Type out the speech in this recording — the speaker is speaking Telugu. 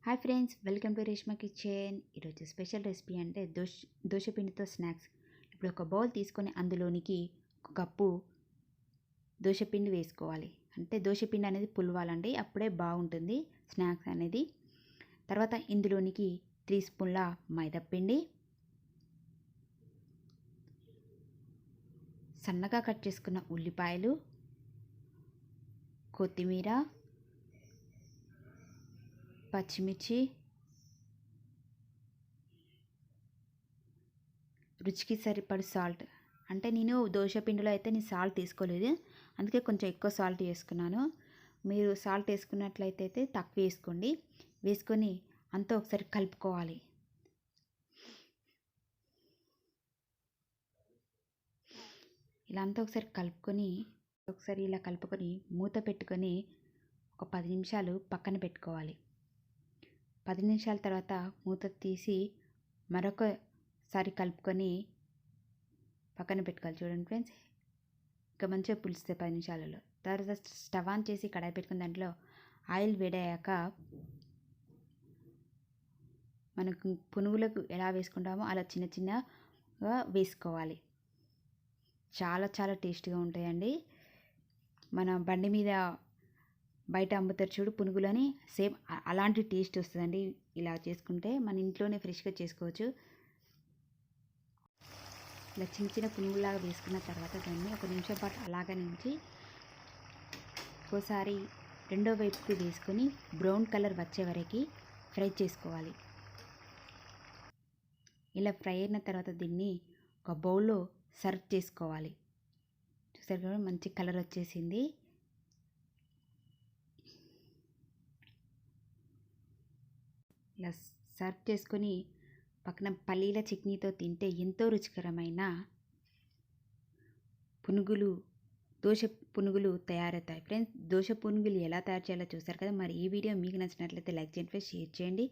Hi friends, welcome to Reshma kitchen. ఈరోజు స్పెషల్ రెసిపీ అంటే దోశపిండితో స్నాక్స్. ఇప్పుడు ఒక బౌల్ తీసుకొని అందులోనికి ఒక కప్పు దోశపిండి వేసుకోవాలి. అంటే దోశపిండి అనేది పులవాలండి, అప్పుడే బాగుంటుంది స్నాక్స్ అనేది. తర్వాత ఇందులోనికి 3 స్పూన్ల మైదాపిండి, సన్నగా కట్ చేసుకున్న ఉల్లిపాయలు, కొత్తిమీర, పచ్చిమిర్చి, రుచికి సరిపడు సాల్ట్. అంటే నేను దోశపిండిలో అయితే నేను సాల్ట్ తీసుకోలేదు, అందుకే కొంచెం ఎక్కువ సాల్ట్ వేసుకున్నాను. మీరు సాల్ట్ వేసుకున్నట్లయితే తక్కువ వేసుకోండి. వేసుకొని అంతా ఒకసారి కలుపుకోవాలి. ఇలా అంతా ఒకసారి ఇలా కలుపుకొని మూత పెట్టుకొని ఒక 10 నిమిషాలు పక్కన పెట్టుకోవాలి. 10 నిమిషాల తర్వాత మూత తీసి మరొకసారి కలుపుకొని పక్కన పెట్టుకోవాలి. చూడండి ఫ్రెండ్స్, ఇంకా మంచిగా పులుస్తుంది 10 నిమిషాలలో. తర్వాత స్టవ్ ఆన్ చేసి కడాయి పెట్టుకుని దాంట్లో ఆయిల్ వేడయ్యాక మనకు పునుగులకు ఎలా వేసుకుంటామో అలా చిన్న చిన్నగా వేసుకోవాలి. చాలా చాలా టేస్ట్గా ఉంటాయండి. మన బండి మీద బయట అమ్ముతారు చూడు పునుగులని, సేమ్ అలాంటి టేస్ట్ వస్తుందండి. ఇలా చేసుకుంటే మన ఇంట్లోనే ఫ్రెష్గా చేసుకోవచ్చు. ఇలా చిన్న చిన్న పునుగులాగా వేసుకున్న తర్వాత దాన్ని 1 నిమిషం పాటు అలాగనే ఉంచి ఒకసారి రెండో వైపుకి వేసుకొని బ్రౌన్ కలర్ వచ్చే వరకు ఫ్రై చేసుకోవాలి. ఇలా ఫ్రై అయిన తర్వాత దీన్ని ఒక బౌల్లో సర్వ్ చేసుకోవాలి. చూసారు కదా, మంచి కలర్ వచ్చేసింది. ఇలా సర్వ్ చేసుకొని పక్కన పల్లీల చట్నీతో తింటే ఎంతో రుచికరమైన దోశ పునుగులు తయారవుతాయి. ఫ్రెండ్స్, దోశ పునుగులు ఎలా తయారు చేయాలో చూస్తారు కదా. మరి ఈ వీడియో మీకు నచ్చినట్లయితే లైక్ చేయండి, షేర్ చేయండి.